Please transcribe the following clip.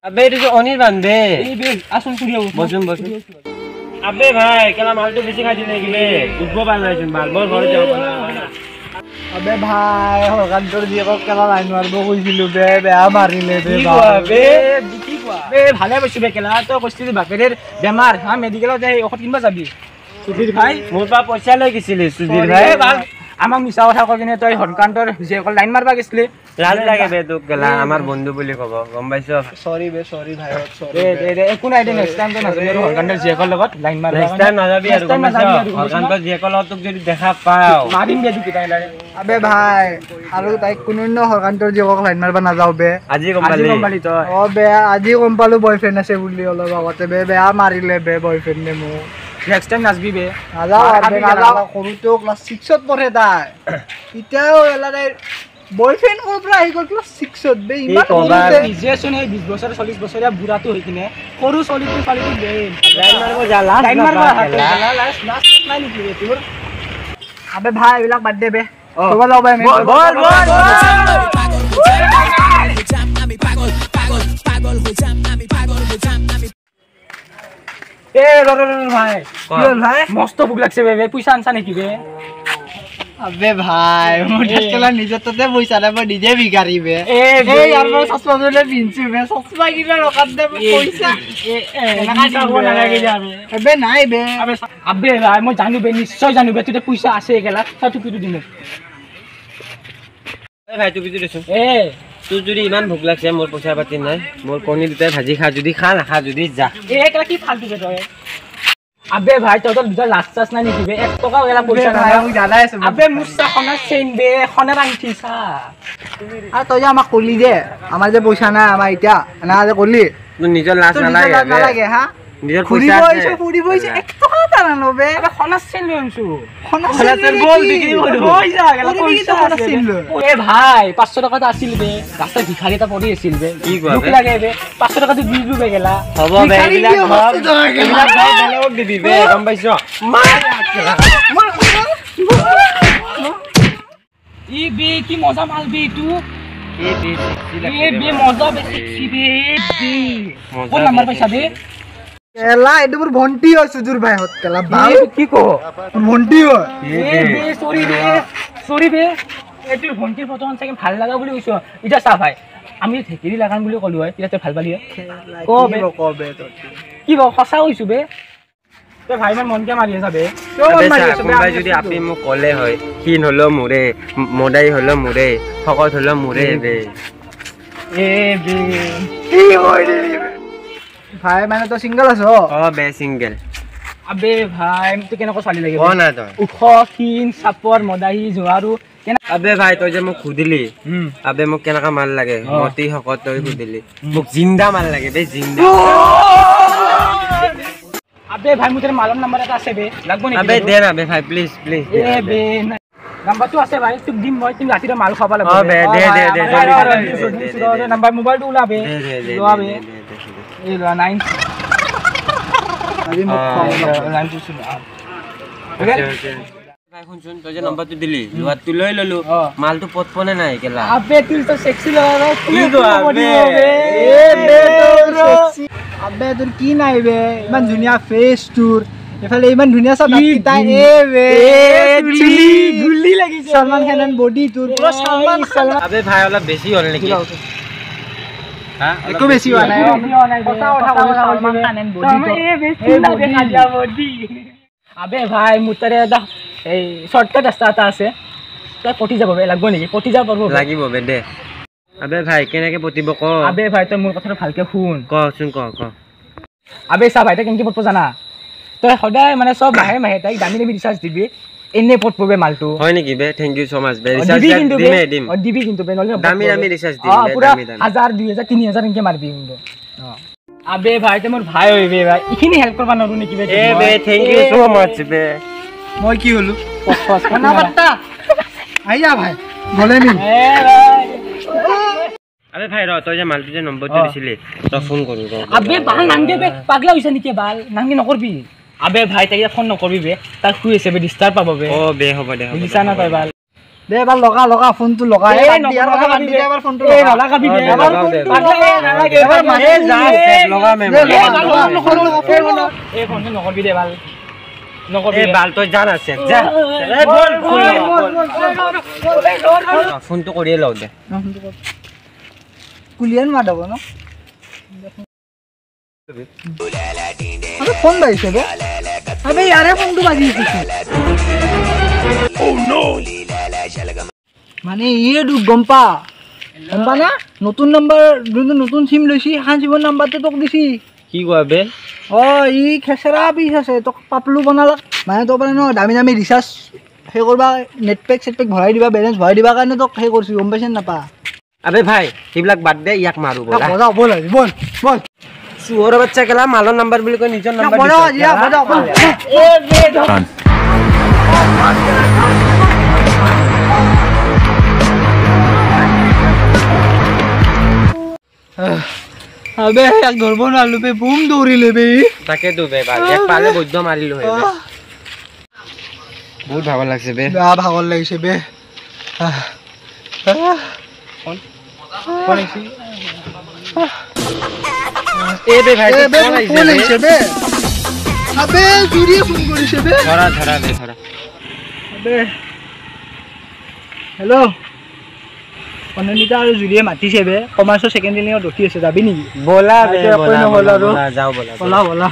अबे ये जो अनिल बंदे ए बे आसन सुरियो बसुन अबे भाई केला माल तो बेसी खाइ दिले कि बे उठबो पाल नाइछुन माल मोर घर जाऊ अबे भाई हरकान्तर जिएको केला लाइन मारबो कइसिलु बे बेया मारिले बे কি কোৱা बे ভালে বসি বে কেলা তো কইছিলি বাপেৰ বেমাৰ হা মেডিকেলত যাই ঔষধ কিনবা যাবি সুধীৰ ভাই মোৰ পা পইচা লৈ গিছিলি সুধীৰ ভাই আমাক মিছা কথা কৈ কিনে তই হৰকান্তৰ জিয়েকৰ লাইন মাৰবা গিছলি লাজ লাগে বে তোক কেলা আমাৰ বন্ধু বুলি কব গম পাইছ সৰি বে সৰি ভাই সৰি দে একো নাই দে নেক্সট টাইম তো নাযাবি আৰু হৰকান্তৰ জিয়েকৰ লগত লাইন মাৰবা নেক্সট টাইম নাযাবি আৰু গম পাইছ হৰকান্তৰ জিয়েকৰ লগত তোক যদি দেখা পাও মাৰিম বে দুটা লাগে আবে ভাই আৰু তাই কোনন্য হৰকান্তৰ জিয়েকক লাইন মারবা নাযাও বে আজি গম পালি তই ও বে আজি গম পালো বয়ফ্রেন্ড আছে বুলি অলপ আগতে বে বেয়া মাৰিলে বে বয়ফ্ৰেন্ডে মো নেক্সট টাইম নাচবি বে নাযাও সৰুটো ক্লাস 6 ত পঢ়ে তাই ইটাও এলাৰে বয়ফ্ৰেন্ড কোৰ পৰা আহি গল ক্লাস 6 ত বে ইমান বিজেছন এই 20 বছৰ 40 বছৰীয়া বুঢ়াটো হৈ কিনে সৰু চলিটো ফালিটো বে লাইন মাৰব যা লাইন মাৰবা লাষ্ট নাই নেকি বে তোৰ আবে ভাই এবিলাক বাদ দে বে কবা যাও বে বল আমি পাগল হৈ যাম আমি পাগল হৈ যাম আমি এ ৰ ভাই কি হল ভাই মস্ত ভুক লাগছে বে পইচা আনছা নেকি বে আবে ভাই মোটা কেলা নিজে ততে পয়সা নাই নিজে ভিখারি বে এ यार মই সসবা জলে পিনছি বে সসবা কিনা রকাত দে পয়সা এ না লাগে যাবে আবে নাই বে আবে ভাই মই জানি বে নিশ্চয় জানি বে তুই পয়সা আছে কেলা তুই কিটো দিম এ ভাই তুই কিটো দেছ এ তুই যদি ইমান ভুক লাগছে মোর পয়সা পাতি নাই মোর কনি দুটা ভাজি খা যদি খা না খা যদি যা এ কেলা কি ফালতু বে তই আবে ভাই তোর দুটা লাস্ট চাস না নিবি 1 টাকা এলা পয়সা না আমি জানাই আছে আবে মুসা খনা চেইন বে খনা রাংঠি সা আর তুই যে আমাক কলি যে আমার যে পয়সা না আমার এটা না যে কলি তুই নিজৰ লাজ না লাগে হা নিজৰ পয়সা আছে পুরি বইছে 1 টাকা টানা নবে আবে খনা চেইন লইছো খনা চেইন বল বিক্রি করে হই যা গেল পয়সা আছে এ ভাই 500 টাকা তো আছিল বে রাস্তা ভিখারিটা পড়ি আছিল বে কি কয় দুখ লাগে বে 500 টাকা তো দি দিবে গেলা হ'ব বে এবিলাক ভাই বেলেগ দিবি বে গম পাইছ ই বে কি মজা মাল বে তু এ বে মজা বে সেক্সি বে কোন নাম্বার পয়সা বে এলা এটো মোর ভন্টি হয় সুজুর ভাই হত কেলা ভাই কি কো ভন্টি হয় এ বে সরি বে এটো ভন্টিৰ ফটোখন চাই ভাল লাগা বুলি কৈছো ইটা চা ভাই আমি থেকেৰি লাগান বুলি কলো হয় ইটা ভাল পালি কবে কি ব খসা কৈছো বে তে ভাই মান মনকে মাৰি আছে বে কোনবাই যদি আপনি মোক কলে হয় কিন হলো মুৰে মডাই হলো মুৰে ফকত হলো মুৰে বে এ বে কি হয় রে ভাই মানে তো সিঙ্গেল আছো বে সিঙ্গেল আবে ভাই তো কেনেকৈ চালি লাগিব না তই উখ কিন সাপৰ মদাহি জোৱাৰু আবে ভাই তই যে মোক খুদিলি আবে মোক কেনেকা মাল লাগে মতি হকত তই খুদিলি মোক জিন্দা মাল লাগে বে জিন্দা আবে ভাই মোৰ মালম নাম্বাৰ এটা আছে বে লাগব নেকি আবে দে না বে ভাই প্লিজ এ বে নাম্বাৰটো আছে ভাই তুক দিম মই তুমি ৰাতিৰে মাল খাবা লাগিব বে দে নাম্বাৰ মোবাইলটো উলাবে লোৱাবে এ লোৱা 9 আজি মোক লাইন দিছ না ওকে ভাই শুনছুন তই যে নাম্বাৰটো দিলি লোৱাটো লৈ ললো মালটো পতপনে নাই কেলা আবে তুই তো সেক্সি লাগা কি গো আবে এ বে সেক্সি আবে তোর কি নাই বে ইমান ধুনিয়া ফেস তোর এফালে ইমান ধুনিয়া সব কিতা এ বে চুলি গুলি লাগিছে সলমান খান বডি তোর পুরো সলমান খান আবে ভাই অলপ বেশি হল নেকি হ্যাঁ একো বেশি হয় নাই কথা সলমান খান বডি তো এ বেশি লাগে খাজা বডি আবে ভাই মুতরে দা এই শর্টকাট রাস্তা আছে তই পটি যাব বে লাগব নেকি পটি যাব পারবো লাগিব বে দে আবে ভাই কেনেকে পটিব ক আবে ভাই তই মোৰ কথাটো ভালকে শুন ক আবে সা ভাই তই কেনেকে পটব জানা তই সদায় মানে সব মাহে তাই দামি ৰিচাৰ্জ দিবি এনে পটববে মালটো হয় নেকি বে থ্যাংক ইউ সো মাচ বে ৰিচাৰ্জ দিম দিবি কিন্তু বে নলে দামি ৰিচাৰ্জ দিম দামি 1000 2000 3000 এনকে মাৰবি কিন্তু আবে ভাই তই মোৰ ভাই হইবে ভাই ইখিনি হেল্প কৰবা নৰু নেকি বে এ বে থ্যাংক ইউ সো মাচ বে মই কি হলো না বাত্তা আইয়া ভাই বলে নি আবে ভাই ৰ তই যে মালটো যে নম্বৰটো দিছিলি তই ফোন কৰো ৰ আবে বাল নাংগে বে পাগলা হইছে নেকি বাল নাংগে নকৰবি আবে ভাই তাই ফোন নকৰবি বে তাক শুই আছে বে ডিস্টার্ব পাব বে ও বে হ'ব দে বুজিছা না তই বাল দে বাল লগা ফোনটো লগা এই দিয়াৰ কথা বাদ দি এবাৰ ফোনটো লগা বে এবাৰ পাগলা নালাগে এবাৰ মানে যা লগা মে এই ফোনটো নকৰবি দে বাল নকৰবি এই বাল তই জান আছে যা এ বল ফোনটো কৰিয়ে লও দে কুলিয়ান মাদাব ন আবে ফোন বাইছে বে আবে ইয়ারে ফোনটো বাজি আছে ও নো মানে ইয়ে দু গম্পা না নতুন নাম্বার নতুন সিম লইছি হান সিমৰ নাম্বাৰটো তোক দিছি কি কইবে ও ই খেসরা পিস আছে তোক পাপলু বনালা মানে তো মানে দামি রিচার্জ হে করবা নেট পেক সেট পেক ভৰাই দিবা ব্যালেন্স ভৰাই দিবা কাৰণে তোক হে কৰিছি গম পাইছ না পা আবে ভাই এইবিলাক বাদ দে ইয়াক মাৰো বলা বল সুহৰ বাচ্চা কেলা মালৰ নাম্বাৰ বুলি কই নিজৰ নাম্বাৰ বল ইয়া বল আবে এক ধরব না লুপে বুম দৌড়িলে বে তাকে তো বে ভাই এক পালে বৈদ্য মারিলো হে বে বহুত ভাগৰ লাগছে বে ভাগৰ লাগিছে বে কোন আইছি এ বে ভাই কোন আইছে বে আবে জুরিয়ে ফোন কৰিছে বে ধৰা বে ধৰা আবে হেল্ল' অননিতা আৰু জুৰিয়ে মাতিছে বে কমাৰ্চৰ সেকেন্ড ইনিংত ৰখি আছে যাবি নেকি বলা বে বলা যাও বলা বলা